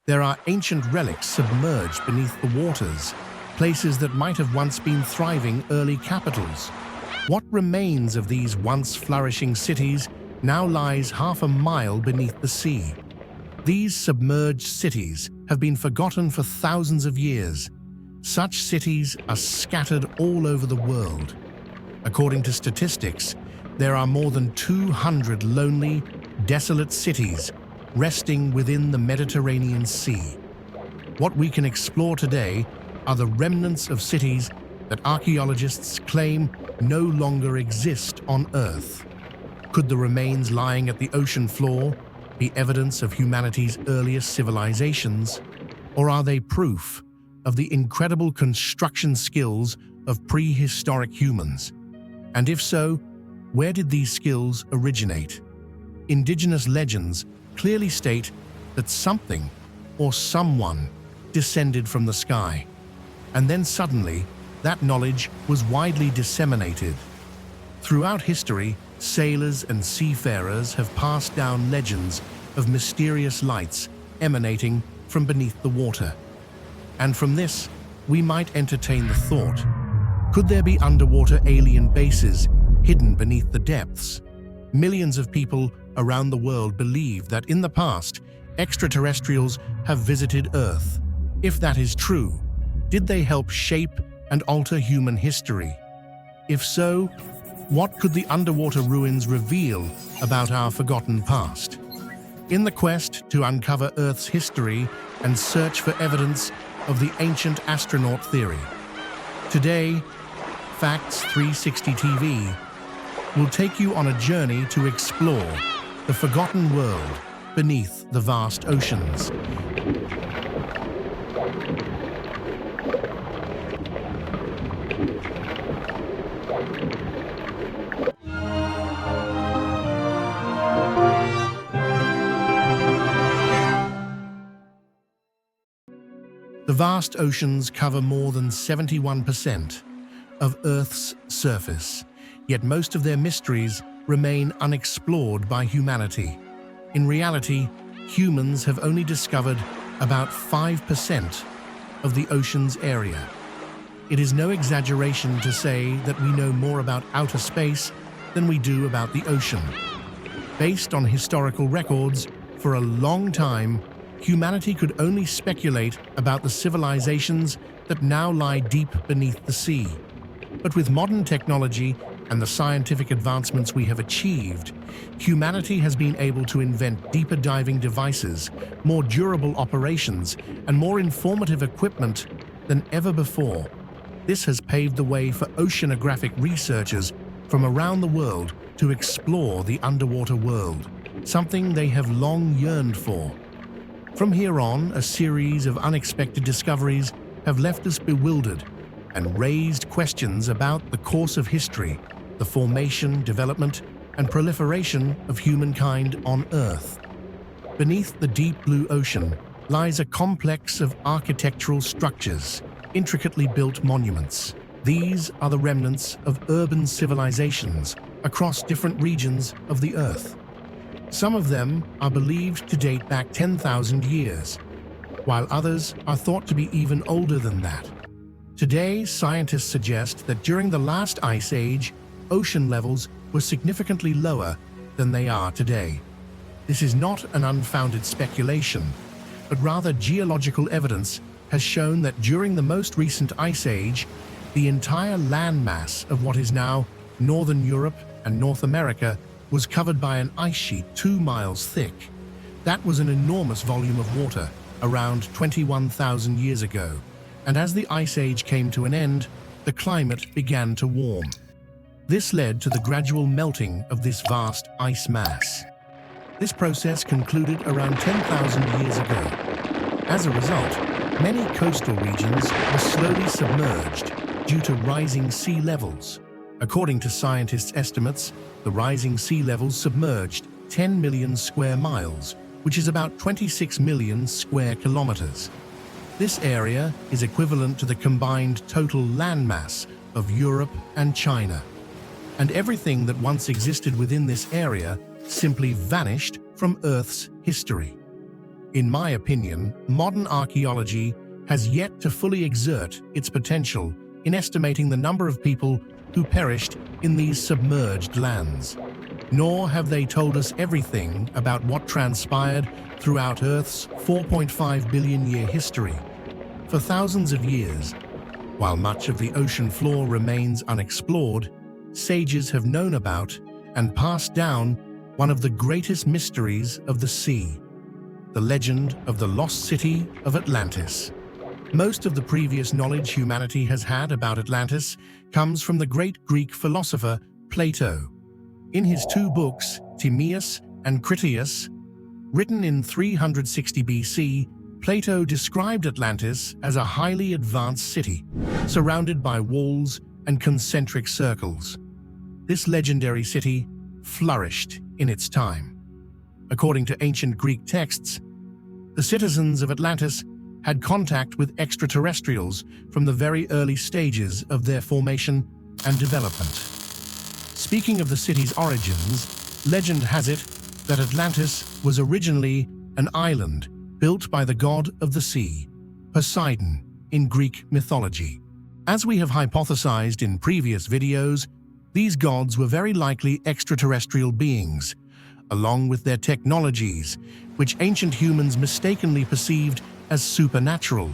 There are ancient relics submerged beneath the waters, places that might have once been thriving early capitals. What remains of these once flourishing cities now lies half a mile beneath the sea. These submerged cities have been forgotten for thousands of years. Such cities are scattered all over the world. According to statistics, there are more than 200 lonely, desolate cities resting within the Mediterranean Sea. What we can explore today are the remnants of cities that archaeologists claim no longer exist on Earth. Could the remains lying at the ocean floor be evidence of humanity's earliest civilizations, or are they proof of the incredible construction skills of prehistoric humans? And if so, where did these skills originate? Indigenous legends clearly state that something or someone descended from the sky, and then suddenly that knowledge was widely disseminated. Throughout history, sailors and seafarers have passed down legends of mysterious lights emanating from beneath the water. And from this, we might entertain the thought, could there be underwater alien bases hidden beneath the depths? Millions of people around the world believe that in the past, extraterrestrials have visited Earth. If that is true, did they help shape and alter human history? If so, what could the underwater ruins reveal about our forgotten past? In the quest to uncover Earth's history and search for evidence of the ancient astronaut theory, today, Facts 360 TV will take you on a journey to explore the forgotten world beneath the vast oceans. The vast oceans cover more than 71% of Earth's surface, yet most of their mysteries remain unexplored by humanity. In reality, humans have only discovered about 5% of the ocean's area. It is no exaggeration to say that we know more about outer space than we do about the ocean. Based on historical records, for a long time, humanity could only speculate about the civilizations that now lie deep beneath the sea. But with modern technology and the scientific advancements we have achieved, humanity has been able to invent deeper diving devices, more durable operations, and more informative equipment than ever before. This has paved the way for oceanographic researchers from around the world to explore the underwater world, something they have long yearned for. From here on, a series of unexpected discoveries have left us bewildered and raised questions about the course of history, the formation, development, and proliferation of humankind on Earth. Beneath the deep blue ocean lies a complex of architectural structures, intricately built monuments. These are the remnants of urban civilizations across different regions of the Earth. Some of them are believed to date back 10,000 years, while others are thought to be even older than that. Today, scientists suggest that during the last ice age, ocean levels were significantly lower than they are today. This is not an unfounded speculation, but rather geological evidence has shown that during the most recent ice age, the entire landmass of what is now northern Europe and North America was covered by an ice sheet 2 miles thick. That was an enormous volume of water, around 21,000 years ago. And as the ice age came to an end, the climate began to warm. This led to the gradual melting of this vast ice mass. This process concluded around 10,000 years ago. As a result, many coastal regions were slowly submerged due to rising sea levels. According to scientists' estimates, the rising sea levels submerged 10 million square miles, which is about 26 million square kilometers. This area is equivalent to the combined total landmass of Europe and China. And everything that once existed within this area simply vanished from Earth's history. In my opinion, modern archaeology has yet to fully exert its potential in estimating the number of people who perished in these submerged lands. Nor have they told us everything about what transpired throughout Earth's 4.5 billion year history. For thousands of years, while much of the ocean floor remains unexplored, sages have known about and passed down one of the greatest mysteries of the sea, the legend of the lost city of Atlantis. Most of the previous knowledge humanity has had about Atlantis comes from the great Greek philosopher Plato. In his two books, Timaeus and Critias, written in 360 BC, Plato described Atlantis as a highly advanced city, surrounded by walls and concentric circles. This legendary city flourished in its time. According to ancient Greek texts, the citizens of Atlantis had contact with extraterrestrials from the very early stages of their formation and development. Speaking of the city's origins, legend has it that Atlantis was originally an island built by the god of the sea, Poseidon, in Greek mythology. As we have hypothesized in previous videos, these gods were very likely extraterrestrial beings, along with their technologies, which ancient humans mistakenly perceived as supernatural.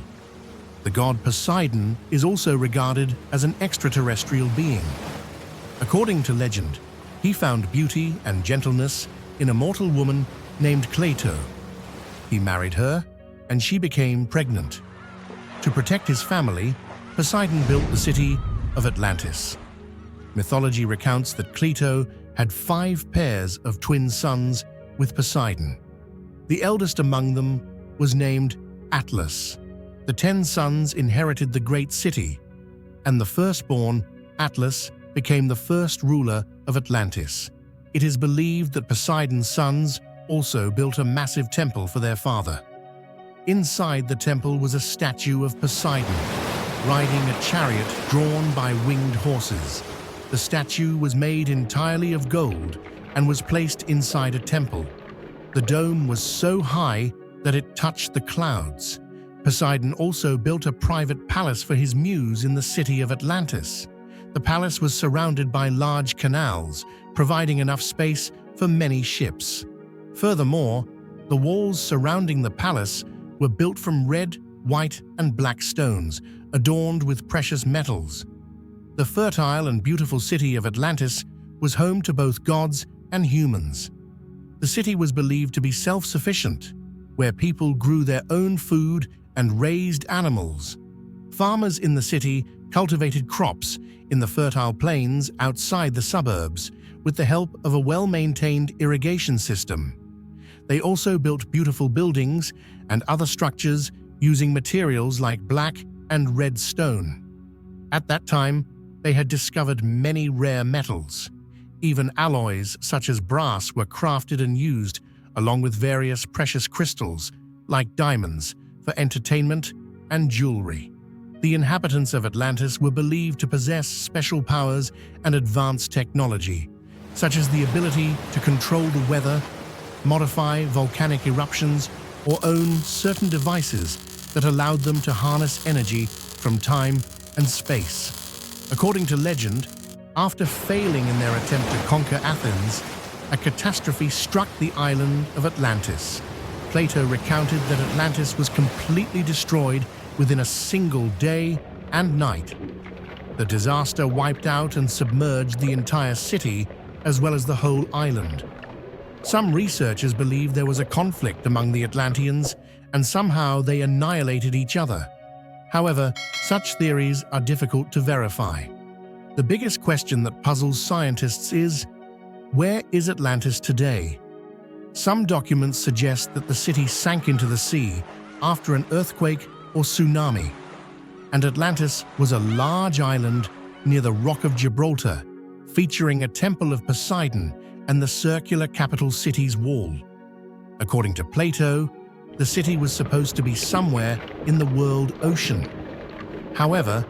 The god Poseidon is also regarded as an extraterrestrial being. According to legend, he found beauty and gentleness in a mortal woman named Cleito. He married her, and she became pregnant. To protect his family, Poseidon built the city of Atlantis. Mythology recounts that Cleito had 5 pairs of twin sons with Poseidon. The eldest among them was named Atlas. The 10 sons inherited the great city, and the firstborn, Atlas, became the first ruler of Atlantis. It is believed that Poseidon's sons also built a massive temple for their father. Inside the temple was a statue of Poseidon, riding a chariot drawn by winged horses. The statue was made entirely of gold and was placed inside a temple. The dome was so high that it touched the clouds. Poseidon also built a private palace for his muse in the city of Atlantis. The palace was surrounded by large canals, providing enough space for many ships. Furthermore, the walls surrounding the palace were built from red, white, and black stones, adorned with precious metals. The fertile and beautiful city of Atlantis was home to both gods and humans. The city was believed to be self-sufficient, where people grew their own food and raised animals. Farmers in the city cultivated crops in the fertile plains outside the suburbs with the help of a well-maintained irrigation system. They also built beautiful buildings and other structures using materials like black and red stone. At that time, they had discovered many rare metals. Even alloys such as brass were crafted and used, along with various precious crystals like diamonds for entertainment and jewelry. The inhabitants of Atlantis were believed to possess special powers and advanced technology, such as the ability to control the weather, modify volcanic eruptions, or own certain devices that allowed them to harness energy from time and space. According to legend, after failing in their attempt to conquer Athens, a catastrophe struck the island of Atlantis. Plato recounted that Atlantis was completely destroyed within a single day and night. The disaster wiped out and submerged the entire city, as well as the whole island. Some researchers believe there was a conflict among the Atlanteans, and somehow they annihilated each other. However, such theories are difficult to verify. The biggest question that puzzles scientists is, where is Atlantis today? Some documents suggest that the city sank into the sea after an earthquake or tsunami, and Atlantis was a large island near the Rock of Gibraltar, featuring a temple of Poseidon and the circular capital city's wall. According to Plato, the city was supposed to be somewhere in the world ocean. However,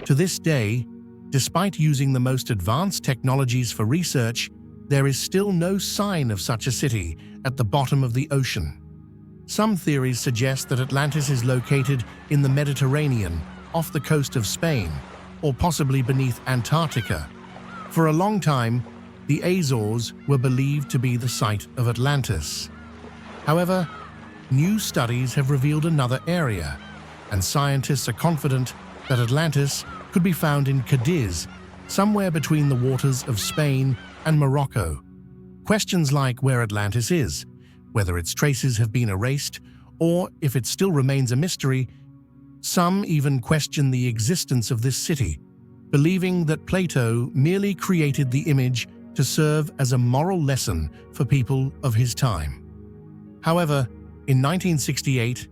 to this day, despite using the most advanced technologies for research, there is still no sign of such a city at the bottom of the ocean. Some theories suggest that Atlantis is located in the Mediterranean, off the coast of Spain, or possibly beneath Antarctica. For a long time, the Azores were believed to be the site of Atlantis. However, new studies have revealed another area, and scientists are confident that Atlantis could be found in Cadiz, somewhere between the waters of Spain and Morocco. Questions like where Atlantis is, whether its traces have been erased, or if it still remains a mystery. Some even question the existence of this city, believing that Plato merely created the image to serve as a moral lesson for people of his time. However, in 1968,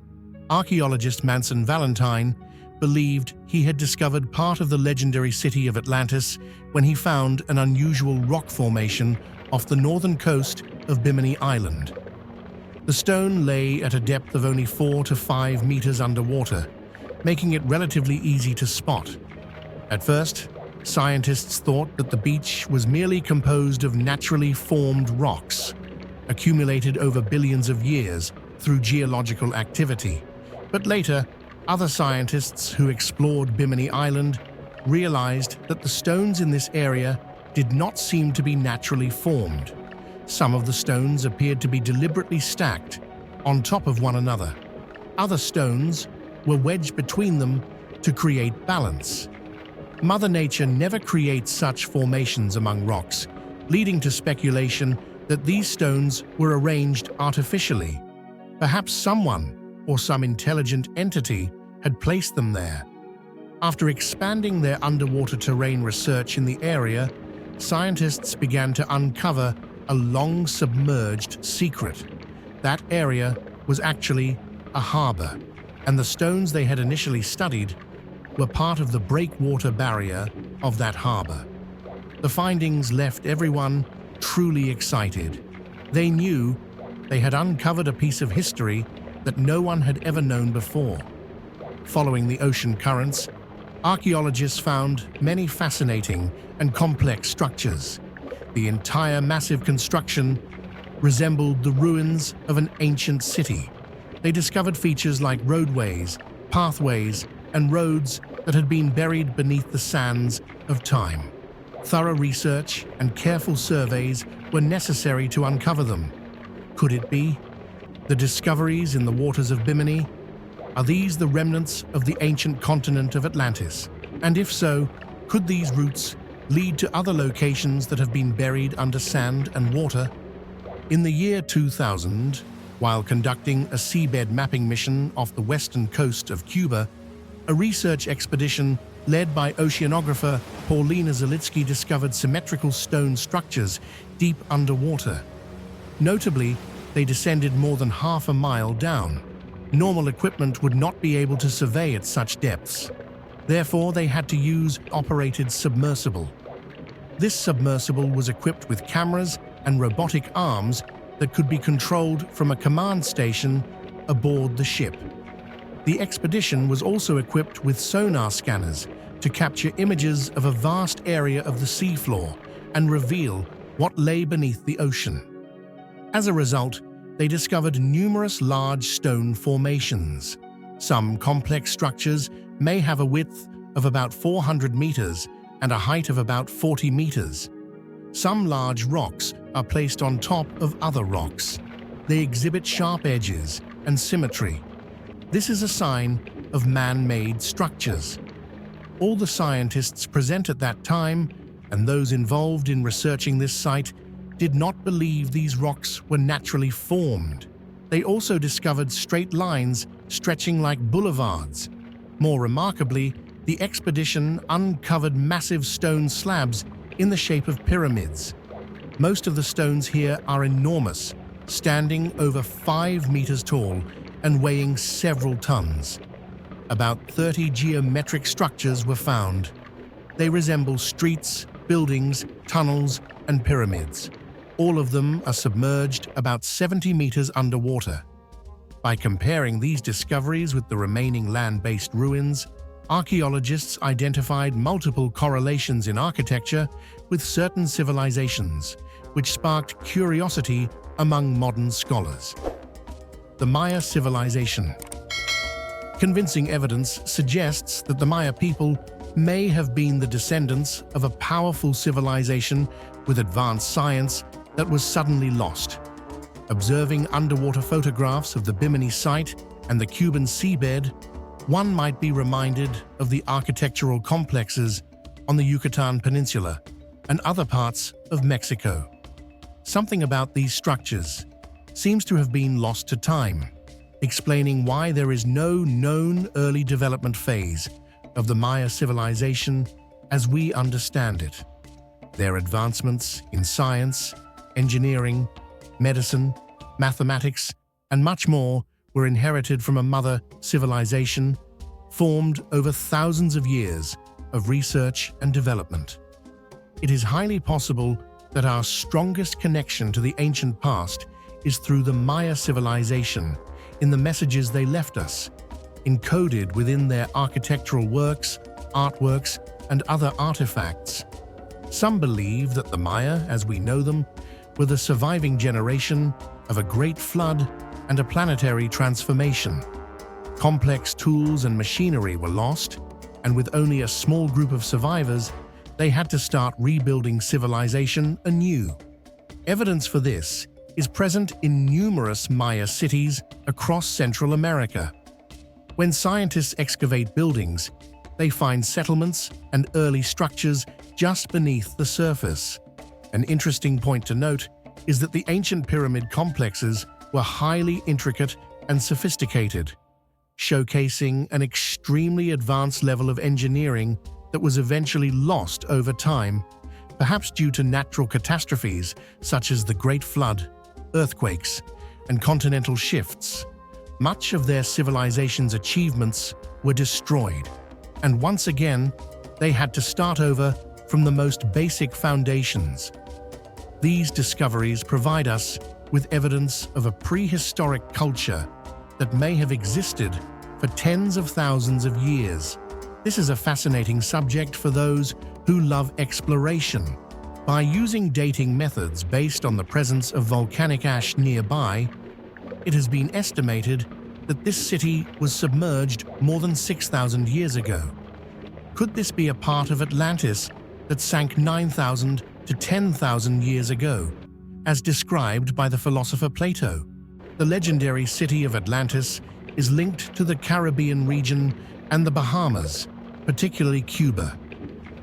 archaeologist Manson Valentine believed he had discovered part of the legendary city of Atlantis when he found an unusual rock formation off the northern coast of Bimini Island. The stone lay at a depth of only 4 to 5 meters underwater, making it relatively easy to spot. At first, scientists thought that the beach was merely composed of naturally formed rocks, accumulated over billions of years through geological activity. But later, other scientists who explored Bimini Island realized that the stones in this area did not seem to be naturally formed. Some of the stones appeared to be deliberately stacked on top of one another. Other stones were wedged between them to create balance. Mother Nature never creates such formations among rocks, leading to speculation that these stones were arranged artificially. Perhaps someone or some intelligent entity had placed them there. After expanding their underwater terrain research in the area, scientists began to uncover a long-submerged secret. That area was actually a harbor, and the stones they had initially studied were part of the breakwater barrier of that harbor. The findings left everyone truly excited. They knew they had uncovered a piece of history that no one had ever known before. Following the ocean currents, archaeologists found many fascinating and complex structures. The entire massive construction resembled the ruins of an ancient city. They discovered features like roadways, pathways, and roads that had been buried beneath the sands of time. Thorough research and careful surveys were necessary to uncover them. Could it be? The discoveries in the waters of Bimini? Are these the remnants of the ancient continent of Atlantis? And if so, could these routes lead to other locations that have been buried under sand and water? In the year 2000, while conducting a seabed mapping mission off the western coast of Cuba, a research expedition led by oceanographer Paulina Zalitsky discovered symmetrical stone structures deep underwater. Notably, they descended more than half a mile down. Normal equipment would not be able to survey at such depths. Therefore, they had to use operated submersible. This submersible was equipped with cameras and robotic arms that could be controlled from a command station aboard the ship. The expedition was also equipped with sonar scanners to capture images of a vast area of the seafloor and reveal what lay beneath the ocean. As a result, they discovered numerous large stone formations. Some complex structures may have a width of about 400 meters and a height of about 40 meters. Some large rocks are placed on top of other rocks. They exhibit sharp edges and symmetry. This is a sign of man-made structures. All the scientists present at that time, and those involved in researching this site, did not believe these rocks were naturally formed. They also discovered straight lines stretching like boulevards. More remarkably, the expedition uncovered massive stone slabs in the shape of pyramids. Most of the stones here are enormous, standing over 5 meters tall and weighing several tons. About 30 geometric structures were found. They resemble streets, buildings, tunnels, and pyramids. All of them are submerged about 70 meters underwater. By comparing these discoveries with the remaining land-based ruins, archaeologists identified multiple correlations in architecture with certain civilizations, which sparked curiosity among modern scholars. the Maya civilization. Convincing evidence suggests that the Maya people may have been the descendants of a powerful civilization with advanced science that was suddenly lost. Observing underwater photographs of the Bimini site and the Cuban seabed, one might be reminded of the architectural complexes on the Yucatan Peninsula and other parts of Mexico. Something about these structures seems to have been lost to time, explaining why there is no known early development phase of the Maya civilization as we understand it. Their advancements in science, engineering, medicine, mathematics, and much more were inherited from a mother civilization formed over thousands of years of research and development. It is highly possible that our strongest connection to the ancient past is through the Maya civilization in the messages they left us, encoded within their architectural works, artworks, and other artifacts. Some believe that the Maya, as we know them, were the surviving generation of a great flood and a planetary transformation. Complex tools and machinery were lost, and with only a small group of survivors, they had to start rebuilding civilization anew. Evidence for this is present in numerous Maya cities across Central America. When scientists excavate buildings, they find settlements and early structures just beneath the surface. An interesting point to note is that the ancient pyramid complexes were highly intricate and sophisticated, showcasing an extremely advanced level of engineering that was eventually lost over time, perhaps due to natural catastrophes such as the Great Flood, earthquakes, and continental shifts. Much of their civilization's achievements were destroyed, and once again, they had to start over from the most basic foundations. These discoveries provide us with evidence of a prehistoric culture that may have existed for tens of thousands of years. This is a fascinating subject for those who love exploration. By using dating methods based on the presence of volcanic ash nearby, it has been estimated that this city was submerged more than 6,000 years ago. Could this be a part of Atlantis that sank 9,000 to 10,000 years ago, as described by the philosopher Plato? The legendary city of Atlantis is linked to the Caribbean region and the Bahamas, particularly Cuba.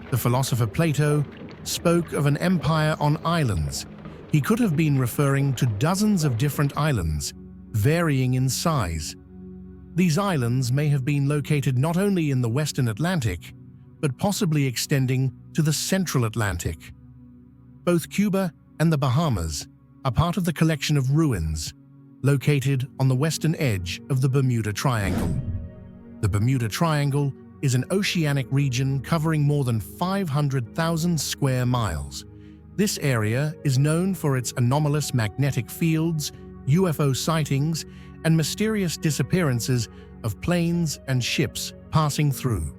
The philosopher Plato spoke of an empire on islands. He could have been referring to dozens of different islands, varying in size. These islands may have been located not only in the Western Atlantic, but possibly extending to the Central Atlantic. Both Cuba and the Bahamas are part of the collection of ruins located on the western edge of the Bermuda Triangle. The Bermuda Triangle is an oceanic region covering more than 500,000 square miles. This area is known for its anomalous magnetic fields, UFO sightings, and mysterious disappearances of planes and ships passing through.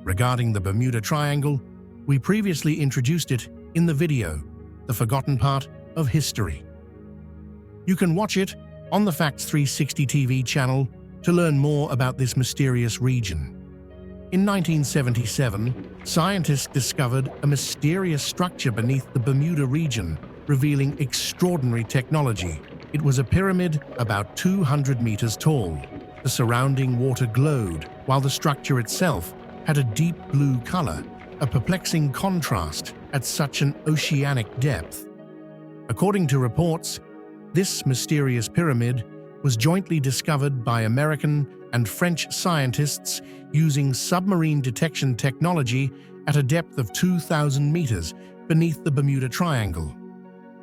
Regarding the Bermuda Triangle, we previously introduced it in the video, The Forgotten Part of History. You can watch it on the Facts 360 TV channel to learn more about this mysterious region. In 1977, scientists discovered a mysterious structure beneath the Bermuda region, revealing extraordinary technology. It was a pyramid about 200 meters tall. The surrounding water glowed, while the structure itself had a deep blue color, a perplexing contrast at such an oceanic depth. According to reports, this mysterious pyramid was jointly discovered by American and French scientists using submarine detection technology at a depth of 2,000 meters beneath the Bermuda Triangle.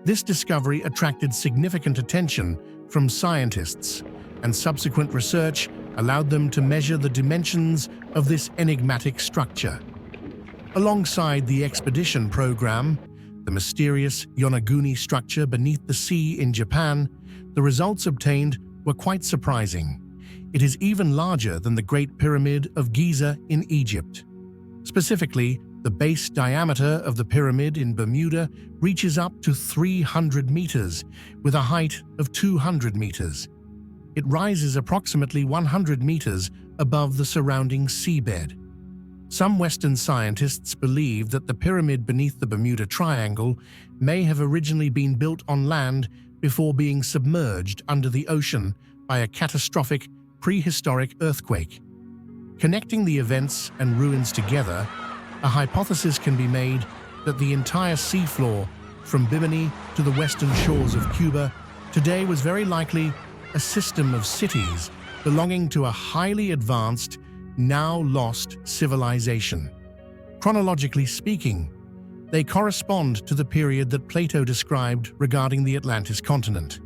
This discovery attracted significant attention from scientists, and subsequent research allowed them to measure the dimensions of this enigmatic structure. Alongside the expedition program, the mysterious Yonaguni structure beneath the sea in Japan, the results obtained were quite surprising. It is even larger than the Great Pyramid of Giza in Egypt. Specifically, the base diameter of the pyramid in Bermuda reaches up to 300 meters, with a height of 200 meters. It rises approximately 100 meters above the surrounding seabed. Some Western scientists believe that the pyramid beneath the Bermuda Triangle may have originally been built on land before being submerged under the ocean by a catastrophic prehistoric earthquake. Connecting the events and ruins together, a hypothesis can be made that the entire seafloor from Bimini to the western shores of Cuba today was very likely a system of cities belonging to a highly advanced, now lost civilization. Chronologically speaking, they correspond to the period that Plato described regarding the Atlantis continent.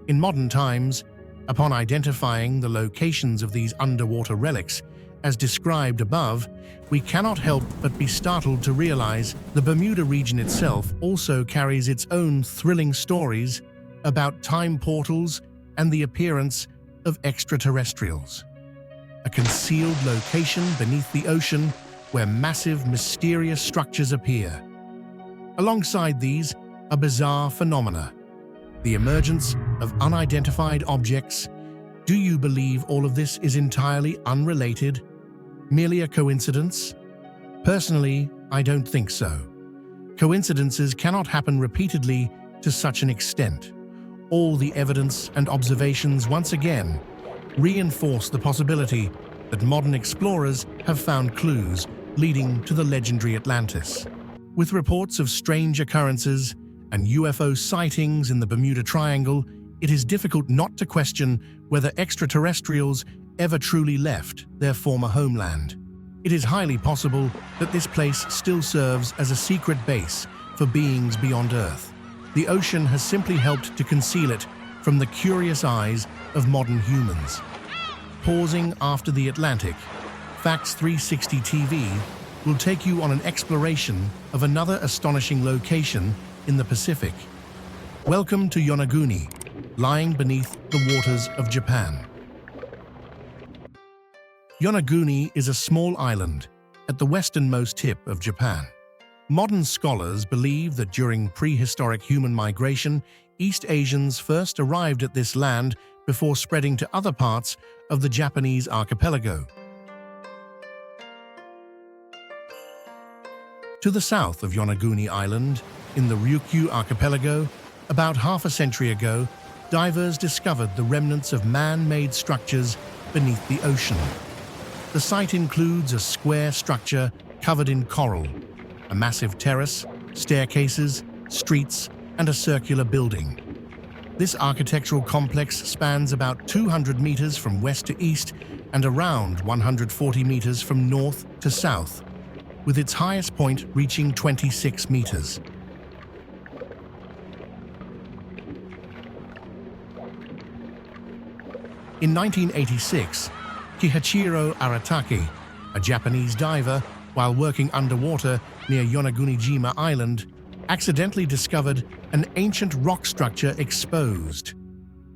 In modern times, upon identifying the locations of these underwater relics, as described above, we cannot help but be startled to realize the Bermuda region itself also carries its own thrilling stories about time portals and the appearance of extraterrestrials. A concealed location beneath the ocean where massive, mysterious structures appear. Alongside these are bizarre phenomena, the emergence of unidentified objects. Do you believe all of this is entirely unrelated? Merely a coincidence? Personally, I don't think so. Coincidences cannot happen repeatedly to such an extent. All the evidence and observations once again reinforce the possibility that modern explorers have found clues leading to the legendary Atlantis. With reports of strange occurrences and UFO sightings in the Bermuda Triangle, it is difficult not to question whether extraterrestrials ever truly left their former homeland. It is highly possible that this place still serves as a secret base for beings beyond Earth. The ocean has simply helped to conceal it from the curious eyes of modern humans. Pausing after the Atlantic, Facts 360 TV will take you on an exploration of another astonishing location in the Pacific. Welcome to Yonaguni, lying beneath the waters of Japan. Yonaguni is a small island at the westernmost tip of Japan. Modern scholars believe that during prehistoric human migration, East Asians first arrived at this land before spreading to other parts of the Japanese archipelago. To the south of Yonaguni Island, in the Ryukyu archipelago, about half a century ago, divers discovered the remnants of man-made structures beneath the ocean. The site includes a square structure covered in coral, a massive terrace, staircases, streets, and a circular building. This architectural complex spans about 200 meters from west to east and around 140 meters from north to south, with its highest point reaching 26 meters. In 1986, Kihachiro Aratake, a Japanese diver, while working underwater near Yonagunijima Island, accidentally discovered an ancient rock structure exposed.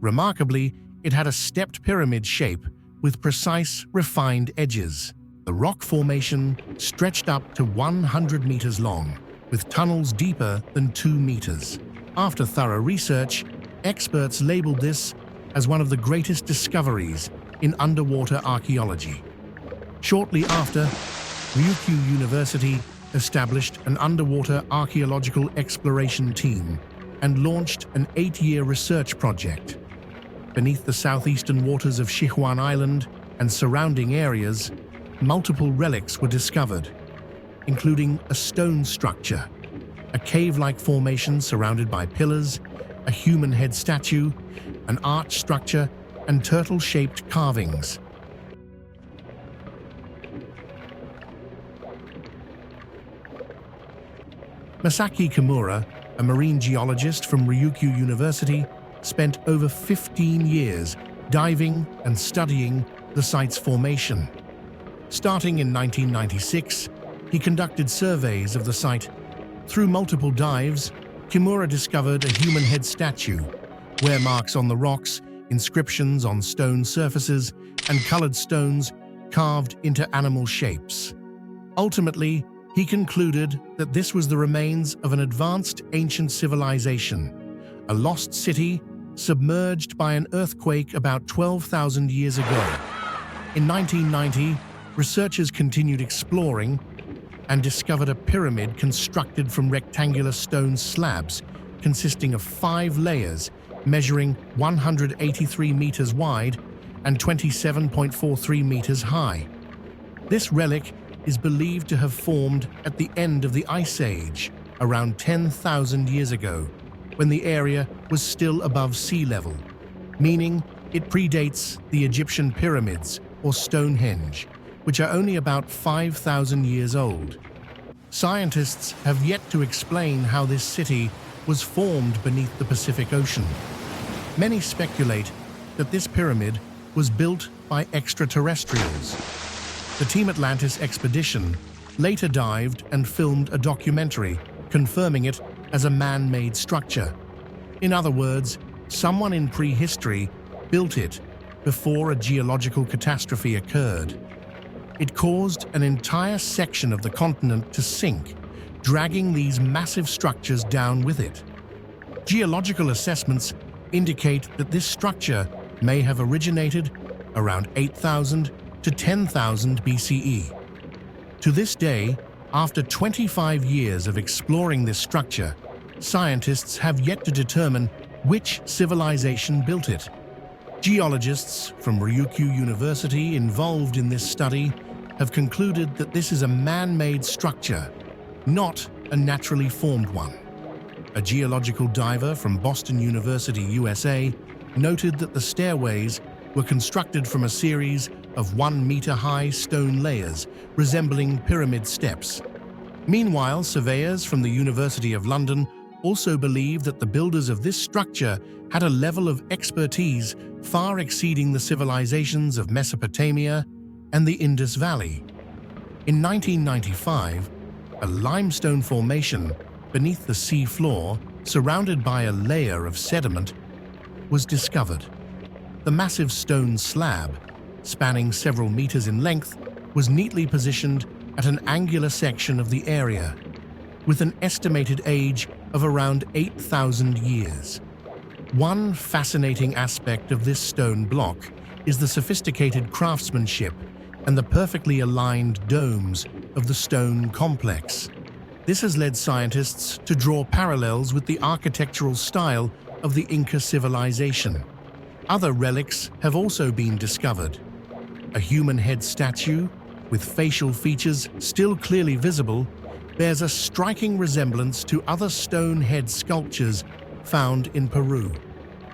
Remarkably, it had a stepped pyramid shape with precise, refined edges. The rock formation stretched up to 100 meters long, with tunnels deeper than 2 meters. After thorough research, experts labeled this as one of the greatest discoveries in underwater archaeology. Shortly after, Ryukyu University established an underwater archaeological exploration team and launched an 8-year research project. Beneath the southeastern waters of Sichuan Island and surrounding areas, multiple relics were discovered, including a stone structure, a cave-like formation surrounded by pillars, a human head statue, an arch structure, and turtle-shaped carvings. Masaki Kimura, a marine geologist from Ryukyu University, spent over 15 years diving and studying the site's formation. Starting in 1996, he conducted surveys of the site. Through multiple dives, Kimura discovered a human head statue, wear marks on the rocks, inscriptions on stone surfaces, and colored stones carved into animal shapes. Ultimately, he concluded that this was the remains of an advanced ancient civilization, a lost city submerged by an earthquake about 12,000 years ago. In 1990, researchers continued exploring and discovered a pyramid constructed from rectangular stone slabs consisting of 5 layers measuring 183 meters wide and 27.43 meters high. This relic is believed to have formed at the end of the Ice Age, around 10,000 years ago, when the area was still above sea level, meaning it predates the Egyptian pyramids or Stonehenge, which are only about 5,000 years old. Scientists have yet to explain how this city was formed beneath the Pacific Ocean. Many speculate that this pyramid was built by extraterrestrials. The Team Atlantis expedition later dived and filmed a documentary confirming it as a man-made structure. In other words, someone in prehistory built it before a geological catastrophe occurred. It caused an entire section of the continent to sink, dragging these massive structures down with it. Geological assessments indicate that this structure may have originated around 8,000 to 10,000 BCE. To this day, after 25 years of exploring this structure, scientists have yet to determine which civilization built it. Geologists from Ryukyu University involved in this study have concluded that this is a man-made structure, not a naturally formed one. A geological diver from Boston University, USA, noted that the stairways were constructed from a series of 1-meter-high stone layers resembling pyramid steps. Meanwhile, surveyors from the University of London also believe that the builders of this structure had a level of expertise far exceeding the civilizations of Mesopotamia and the Indus Valley. In 1995, a limestone formation beneath the sea floor, surrounded by a layer of sediment, was discovered. The massive stone slab, spanning several meters in length, was neatly positioned at an angular section of the area, with an estimated age of around 8,000 years. One fascinating aspect of this stone block is the sophisticated craftsmanship and the perfectly aligned domes of the stone complex. This has led scientists to draw parallels with the architectural style of the Inca civilization. Other relics have also been discovered. A human head statue, with facial features still clearly visible, bears a striking resemblance to other stone head sculptures found in Peru.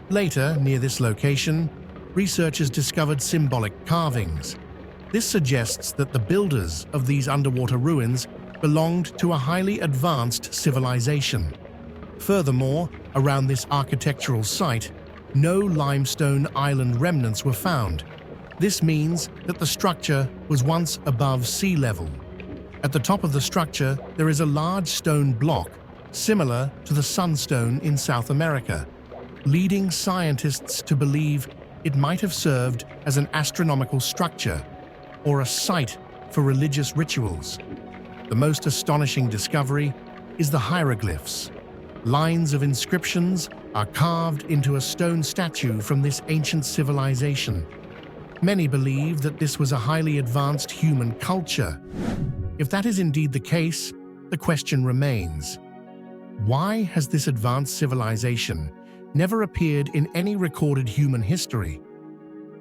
Later, near this location, researchers discovered symbolic carvings. This suggests that the builders of these underwater ruins belonged to a highly advanced civilization. Furthermore, around this architectural site, no limestone island remnants were found. This means that the structure was once above sea level. At the top of the structure, there is a large stone block similar to the sunstone in South America, leading scientists to believe it might have served as an astronomical structure or a site for religious rituals. The most astonishing discovery is the hieroglyphs. Lines of inscriptions are carved into a stone statue from this ancient civilization. Many believe that this was a highly advanced human culture. If that is indeed the case, the question remains: why has this advanced civilization never appeared in any recorded human history?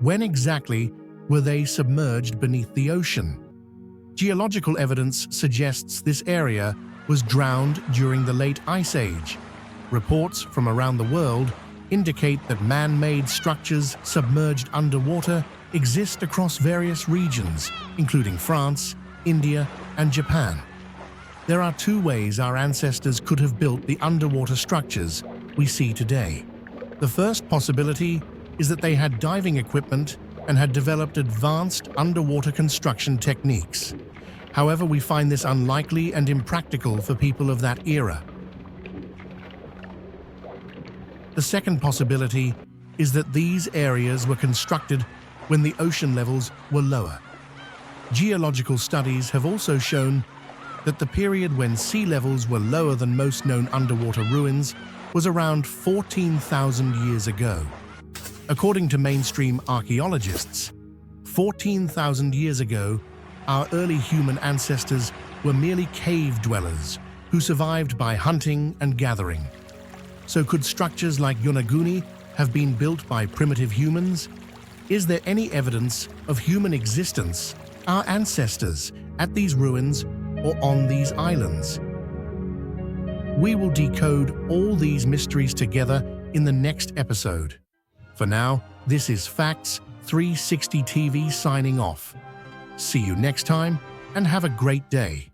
When exactly were they submerged beneath the ocean? Geological evidence suggests this area was drowned during the late Ice Age. Reports from around the world indicate that man-made structures submerged underwater exist across various regions, including France, India, and Japan. There are 2 ways our ancestors could have built the underwater structures we see today. The first possibility is that they had diving equipment and had developed advanced underwater construction techniques. However, we find this unlikely and impractical for people of that era. The second possibility is that these areas were constructed when the ocean levels were lower. Geological studies have also shown that the period when sea levels were lower than most known underwater ruins was around 14,000 years ago. According to mainstream archaeologists, 14,000 years ago, our early human ancestors were merely cave dwellers who survived by hunting and gathering. So could structures like Yonaguni have been built by primitive humans? Is there any evidence of human existence, our ancestors, at these ruins or on these islands? We will decode all these mysteries together in the next episode. For now, this is Facts 360 TV signing off. See you next time and have a great day.